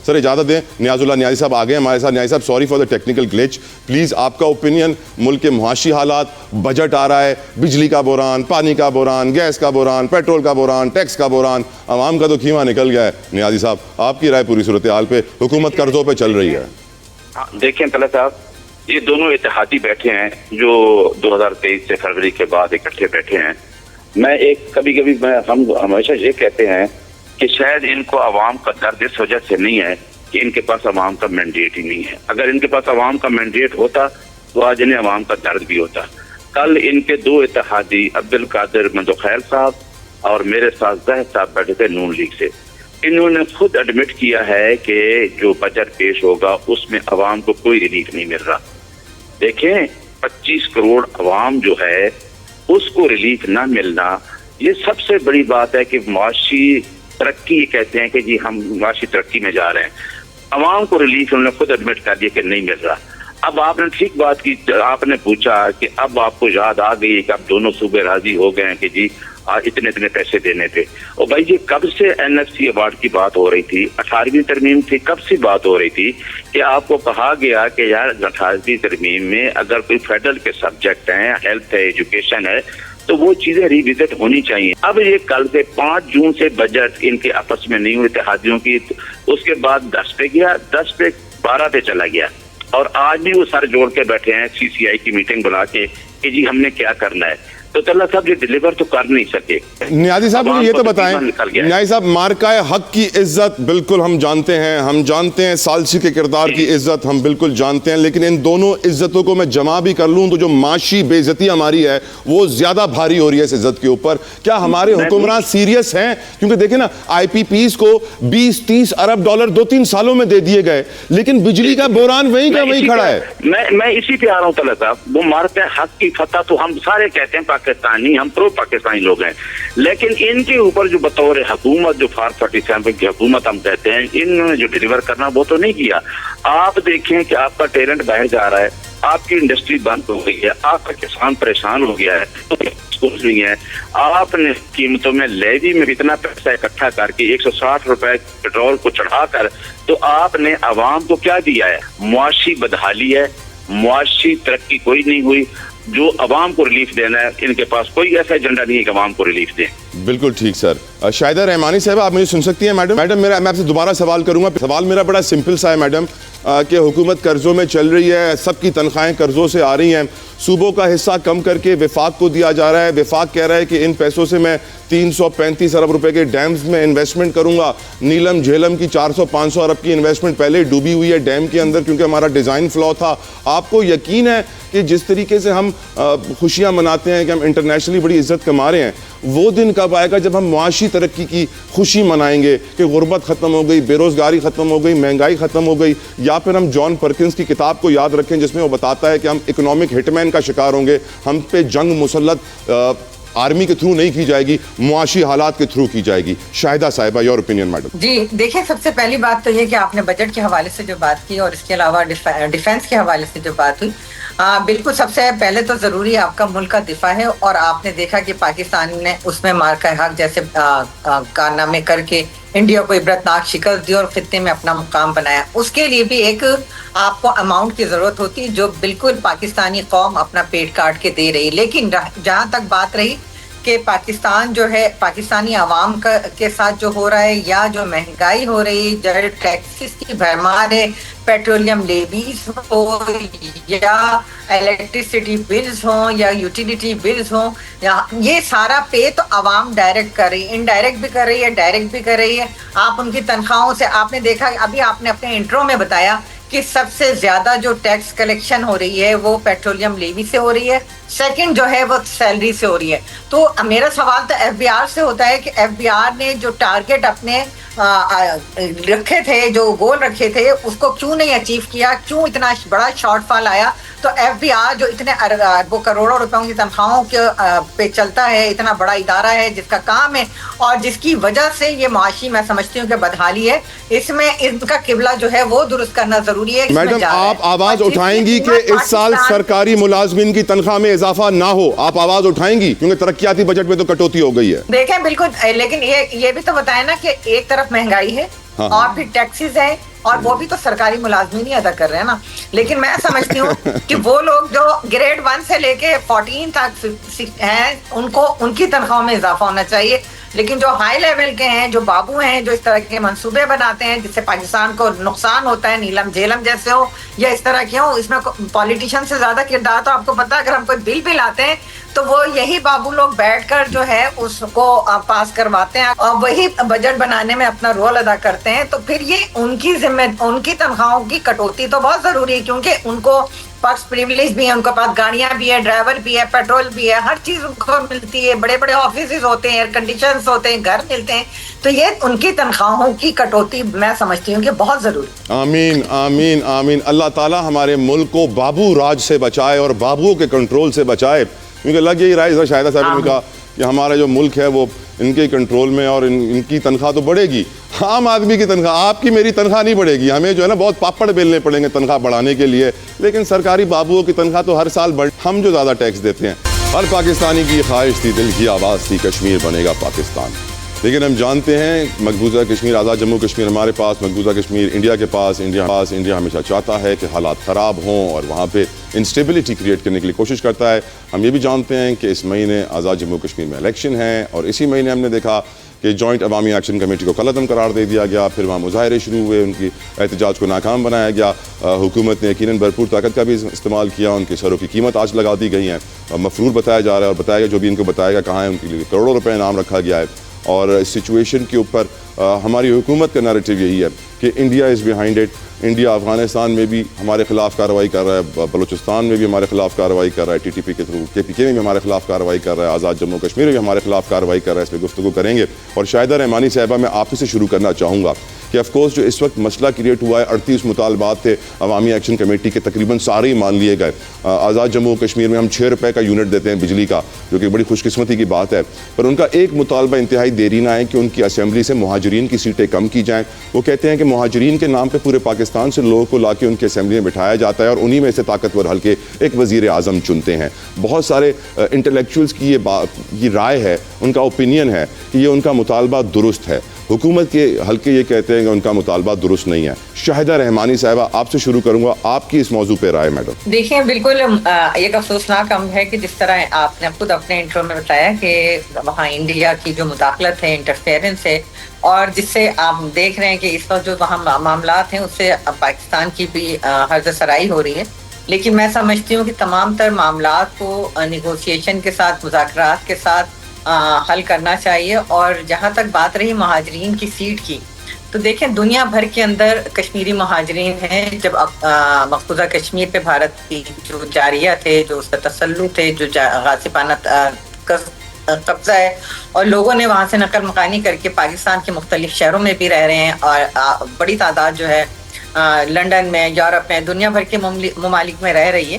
سر اجازت دیں, نیازاللہ نیازی صاحب آ گئے ہمارے ساتھ. نیازی صاحب sorry for the technical glitch, please آپ کا اوپینین, ملک کے معاشی حالات, بجٹ آ رہا ہے, بجلی کا بحران, پانی کا بحران, گیس کا بحران, پیٹرول کا بحران, ٹیکس کا بحران, عوام کا تو کھیما نکل گیا ہے. نیازی صاحب آپ کی رائے پوری صورتحال پہ, حکومت قرضوں پہ چل رہی ہے. دیکھیں طلعت صاحب, یہ دونوں اتحادی بیٹھے ہیں جو 2023 سے فروری کے بعد اکٹھے بیٹھے ہیں. میں کبھی ہم ہمیشہ یہ کہتے ہیں کہ شاید ان کو عوام کا درد اس وجہ سے نہیں ہے کہ ان کے پاس عوام کا مینڈیٹ ہی نہیں ہے. اگر ان کے پاس عوام کا مینڈیٹ ہوتا تو آج انہیں عوام کا درد بھی ہوتا. کل ان کے دو اتحادی عبدالقادر مندوخیل صاحب اور میرے ساتھ زاہد صاحب بیٹھے تھے نون لیگ سے. انہوں نے خود ایڈمٹ کیا ہے کہ جو بجٹ پیش ہوگا اس میں عوام کو کوئی ریلیف نہیں مل رہا. دیکھیں 25 کروڑ عوام جو ہے اس کو ریلیف نہ ملنا, یہ سب سے بڑی بات ہے کہ معاشی ترقی کہتے ہیں کہ جی ہم معاشی ترقی میں جا رہے ہیں. عوام کو ریلیف انہوں نے خود ایڈمٹ کر دیا کہ نہیں مل رہا. اب آپ نے ٹھیک بات کی, آپ نے پوچھا کہ اب آپ کو یاد آ گئی کہ اب دونوں صوبے راضی ہو گئے ہیں کہ جی اتنے پیسے دینے تھے. اور بھائی یہ کب سے این ایف سی ایوارڈ کی بات ہو رہی تھی, 18ویں ترمیم تھی, کب سے بات ہو رہی تھی کہ آپ کو کہا گیا کہ یار 18ویں ترمیم میں اگر کوئی فیڈرل کے سبجیکٹ ہیں, ہیلتھ ہے, ایجوکیشن ہے, تو وہ چیزیں ریوزٹ ہونی چاہیے. اب یہ کل سے 5 جون سے بجٹ ان کے آپس میں نہیں ہوئے اتحادیوں کی, اس کے بعد 10 پہ گیا, 10 پہ 12 پہ چلا گیا, اور آج بھی وہ سر جوڑ کے بیٹھے ہیں سی سی آئی کی میٹنگ بلا کے کہ جی ہم نے کیا کرنا ہے. تو طلعت صاحب یہ ڈیلیور تو کر نہیں سکے. نیازی صاحب مجھے یہ تو بتائیں, نیازی صاحب مارکہ حق کی عزت بالکل ہم جانتے ہیں, ثالثی کے کردار کی عزت ہم بالکل جانتے ہیں, لیکن ان دونوں عزتوں کو میں جمع بھی کر لوں تو جو معاشی بے عزتی ہماری ہے وہ زیادہ بھاری ہو رہی ہے اس عزت کے اوپر. کیا ہمارے حکمران سیریس ہیں؟ کیونکہ دیکھیں نا, آئی پی پیز کو 20-30 ارب ڈالر 2-3 سالوں میں دے دیے گئے, لیکن بجلی کا بحران وہیں کا وہیں کھڑا ہے. میں اسی پہ آ رہا ہوں طلعت صاحب. وہ مارکہ حق کی فتح تو ہم سارے کہتے ہیں پاکستانی, ہم پرو پاکستانی لوگ ہیں, لیکن ان کے اوپر جو بطور حکومت جو 47 کی حکومت ہم کہتے ہیں, انہوں نے جو ڈیلیور کرنا وہ تو نہیں کیا. آپ دیکھیں کہ آپ کا ٹیلنٹ باہر جا رہا ہے, آپ کی انڈسٹری بند ہو گئی ہے, آپ کا کسان پریشان ہو گیا ہے, اسکول نہیں ہے, آپ نے قیمتوں میں لیوی میں اتنا پیسہ اکٹھا کر کے 160 روپے پیٹرول کو چڑھا کر, تو آپ نے عوام کو کیا دیا ہے؟ معاشی بدحالی ہے, معاشی ترقی کوئی نہیں ہوئی. جو عوام کو ریلیف دینا ہے, ان کے پاس کوئی ایسا ایجنڈا نہیں ہے کہ عوام کو ریلیف دیں. بالکل ٹھیک سر. شاہدہ رحمانی صاحب آپ مجھے سن سکتی ہیں میڈم؟ میں آپ سے دوبارہ سوال کروں گا. سوال میرا بڑا سمپل سا ہے میڈم, کہ حکومت قرضوں میں چل رہی ہے, سب کی تنخواہیں قرضوں سے آ رہی ہیں, صوبوں کا حصہ کم کر کے وفاق کو دیا جا رہا ہے. وفاق کہہ رہا ہے کہ ان پیسوں سے میں 335 ارب روپے کے ڈیمز میں انویسٹمنٹ کروں گا. نیلم جھیلم کی 400-500 ارب کی انویسٹمنٹ پہلے ڈوبی ہوئی ہے ڈیم کے اندر کیونکہ ہمارا ڈیزائن فلا تھا. آپ کو یقین ہے کہ جس طریقے سے ہم خوشیاں مناتے ہیں کہ ہم انٹرنیشنلی بڑی عزت کما رہے ہیں, وہ دن کب آئے گا جب ہم معاشی ترقی کی خوشی منائیں گے کہ غربت ختم ہو گئی, بے روزگاری ختم ہو گئی, مہنگائی ختم ہو گئی؟ یا پھر ہم جان پرکنز کی کتاب کو یاد رکھیں جس میں وہ بتاتا ہے کہ ہم اکنامک ہٹ مین کا شکار ہوں گے, ہم پہ جنگ مسلط آرمی کے تھرو نہیں کی جائے گی, معاشی حالات کے تھرو کی جائے گی. شاہدہ صاحبہ, یور اوپینین میڈم. جی دیکھیں, سب سے پہلی بات تو یہ کہ آپ نے بجٹ کے حوالے سے جو بات کی اور اس کے علاوہ ڈیفینس کے حوالے سے جو بات ہوئی, بالکل سب سے پہلے تو ضروری آپ کا ملک کا دفاع ہے, اور آپ نے دیکھا کہ پاکستان نے اس میں مارکہ حق جیسے کارنامے کر کے انڈیا کو عبرتناک شکست دی اور خطے میں اپنا مقام بنایا. اس کے لیے بھی ایک آپ کو اماؤنٹ کی ضرورت ہوتی ہے جو بالکل پاکستانی قوم اپنا پیٹ کاٹ کے دے رہی. لیکن جہاں تک بات رہی کہ پاکستان جو ہے پاکستانی عوام کے ساتھ جو ہو رہا ہے, یا جو مہنگائی ہو رہی, جو ٹیکسز کی بھرمار ہے, پیٹرولیم لیویز ہو یا الیکٹریسٹی بلز ہوں یا یوٹیلیٹی بلز ہوں, یہ سارا پے تو عوام ڈائریکٹ کر رہی ہے, انڈائریکٹ بھی کر رہی ہے, ڈائریکٹ بھی کر رہی ہے. آپ ان کی تنخواہوں سے, آپ نے دیکھا ابھی آپ نے اپنے انٹرو میں بتایا کہ سب سے زیادہ جو ٹیکس کلیکشن ہو رہی ہے وہ پیٹرولیم لیوی سے ہو رہی ہے, سیکنڈ جو ہے وہ سیلری سے ہو رہی ہے. تو میرا سوال تو ایف بی آر سے ہوتا ہے کہ ایف بی آر نے جو ٹارگٹ اپنے رکھے تھے, جو گول رکھے تھے, اس کو کیوں نہیں اچیو کیا, کیوں اتنا بڑا شارٹ فال آیا؟ تو ایف بی آر جو اتنے اربوں کروڑوں روپیوں کی تنخواہوں پہ چلتا ہے, اتنا بڑا ادارہ ہے جس کا کام ہے اور جس کی وجہ سے یہ معاشی میں سمجھتی ہوں کہ بدحالی ہے, اس میں ان کا قبلہ جو ہے وہ درست کرنا ضروری ہے. میڈم آپ آواز اٹھائیں گی کہ اس سال سرکاری ملازمین کی تنخواہ میں اضافہ نہ ہو؟ آپ آواز اٹھائیں گی کیونکہ ترقیاتی بجٹ میں تو کٹوتی ہو گئی ہے؟ دیکھیں بالکل, لیکن یہ بھی تو بتائیں نا کہ ایک طرف مہنگائی ہے, اور بھی ٹیکسز ہیں, اور وہ بھی تو سرکاری ملازمین ہی ادا کر رہے ہیں نا. لیکن میں سمجھتی ہوں کہ وہ لوگ جو گریڈ 1 سے لے کے 14 تک ہیں, ان کی تنخواہوں میں اضافہ ہونا چاہیے. لیکن جو ہائی لیول کے ہیں, جو بابو ہیں, جو اس طرح کے منصوبے بناتے ہیں جس سے پاکستان کو نقصان ہوتا ہے, نیلم جیلم جیسے ہو یا اس طرح کے ہوں, اس میں پولیٹیشین سے زیادہ کردار تو آپ کو پتا ہے, اگر ہم کوئی بل بھی لاتے ہیں تو وہ یہی بابو لوگ بیٹھ کر جو ہے اس کو پاس کرواتے ہیں اور وہی بجٹ بنانے میں اپنا رول ادا کرتے ہیں. تو پھر یہ ان کی تنخواہوں کی کٹوتی تو بہت ضروری ہے, کیونکہ ان کو پرکس پریویلیج بھی ہے, ان کے پاس گاڑیاں بھی ہے, ڈرائیور بھی ہے, پیٹرول بھی ہے, ہر چیز ان کو ملتی ہے, بڑے بڑے آفیسز ہوتے ہیں, ایئر کنڈیشنز ہوتے ہیں, گھر ملتے ہیں. تو یہ ان کی تنخواہوں کی کٹوتی میں سمجھتی ہوں کہ بہت ضروری. آمین آمین آمین. اللہ تعالیٰ ہمارے ملک کو بابو راج سے بچائے اور بابوؤں کے کنٹرول سے بچائے, کیونکہ لگ یہی رہا ہے شاہدہ صاحب نے کہا کہ ہمارا جو ملک ہے وہ ان کے کنٹرول میں, اور ان کی تنخواہ تو بڑھے گی. عام آدمی کی تنخواہ, آپ کی میری تنخواہ نہیں بڑھے گی, ہمیں جو ہے نا بہت پاپڑ بیلنے پڑیں گے تنخواہ بڑھانے کے لیے, لیکن سرکاری بابوؤں کی تنخواہ تو ہر سال بڑھ, ہم جو زیادہ ٹیکس دیتے ہیں. ہر پاکستانی کی خواہش تھی, دل کی آواز تھی, کشمیر بنے گا پاکستان. لیکن ہم جانتے ہیں مقبوضہ کشمیر, آزاد جموں کشمیر ہمارے پاس, مقبوضہ کشمیر انڈیا کے پاس, انڈیا ہمیشہ چاہتا ہے کہ حالات خراب ہوں اور وہاں پہ انسٹیبلٹی کریٹ کرنے کے لیے کوشش کرتا ہے. ہم یہ بھی جانتے ہیں کہ اس مہینے آزاد جموں کشمیر میں الیکشن ہے, اور اسی مہینے ہم نے دیکھا کہ جوائنٹ عوامی ایکشن کمیٹی کو کالعدم قرار دے دیا گیا, پھر وہاں مظاہرے شروع ہوئے, ان کی احتجاج کو ناکام بنایا گیا. حکومت نے یقیناً بھرپور طاقت کا بھی استعمال کیا, ان کی سروں کی قیمت آج لگا دی گئی ہیں, مفرور بتایا جا رہا ہے, اور بتایا گیا جو بھی ان کو بتائے گا کہاں ہے, ان کے لیے کروڑوں روپے انعام رکھا گیا ہے. اور اس سچویشن کے اوپر ہماری حکومت کا نیریٹو یہی ہے کہ India is behind it. India Afghanistan میں بھی ہمارے خلاف کارروائی کر رہا ہے, بلوچستان میں بھی ہمارے خلاف کارروائی کر رہا ہے, ٹی ٹی پی کے تھرو KPK میں بھی ہمارے خلاف کارروائی کر رہا ہے, آزاد جموں کشمیر میں بھی ہمارے خلاف کارروائی کر رہا ہے. اس پہ گفتگو کریں گے. اور شاہدہ رحمانی صاحبہ, میں آپ ہی سے شروع کرنا چاہوں گا کہ آف کورس جو اس وقت مسئلہ کریٹ ہوا ہے, 38 مطالبات تھے عوامی ایکشن کمیٹی کے, تقریباً سارے ہی مان لیے گئے. آزاد جموں کشمیر میں ہم 6 روپے کا یونٹ دیتے ہیں بجلی کا, جو کہ بڑی خوش قسمتی کی بات ہے, پر ان کا ایک مطالبہ انتہائی دیرینہ ہے کہ ان کی اسمبلی سے مہاجرین کی سیٹیں کم کی جائیں. وہ کہتے ہیں کہ مہاجرین کے نام پہ پورے پاکستان سے لوگوں کو لا کے ان کے اسمبلی میں بٹھایا جاتا ہے, اور انہی میں سے طاقتور حلقے ایک وزیر اعظم چنتے ہیں. بہت سارے انٹلیکچوئلس کی یہ رائے ہے, ان کا اوپینین ہے کہ یہ ان کا مطالبہ درست ہے. حکومت کے حلقے یہ کہتے ہیں کہ ان کا مطالبہ درست نہیں ہے. شاہدہ رحمانی صاحبہ, آپ سے شروع کروں گا, آپ کی اس موضوع پہ رائے میڈم. دیکھیں, بالکل ایک افسوسناک امر ہے کہ جس طرح آپ نے خود اپنے انٹرو میں بتایا کہ وہاں انڈیا کی جو مداخلت ہے, انٹرفیئرنس ہے, اور جس سے آپ دیکھ رہے ہیں کہ اس وقت جو وہاں معاملات ہیں اس سے پاکستان کی بھی حرز سرائی ہو رہی ہے. لیکن میں سمجھتی ہوں کہ تمام تر معاملات کو نیگوسیشن کے ساتھ, مذاکرات کے ساتھ حل کرنا چاہیے. اور جہاں تک بات رہی مہاجرین کی سیٹ کی, تو دیکھیں دنیا بھر کے اندر کشمیری مہاجرین ہیں. جب مقبوضہ کشمیر پہ بھارت کی جو جاریہ تھے, جو اس کا تسلط ہے, جو غاصبانہ قبضہ ہے, اور لوگوں نے وہاں سے نقل مکانی کر کے پاکستان کے مختلف شہروں میں بھی رہ رہے ہیں, اور بڑی تعداد جو ہے لنڈن میں, یورپ میں, دنیا بھر کے ممالک میں رہ رہی ہے.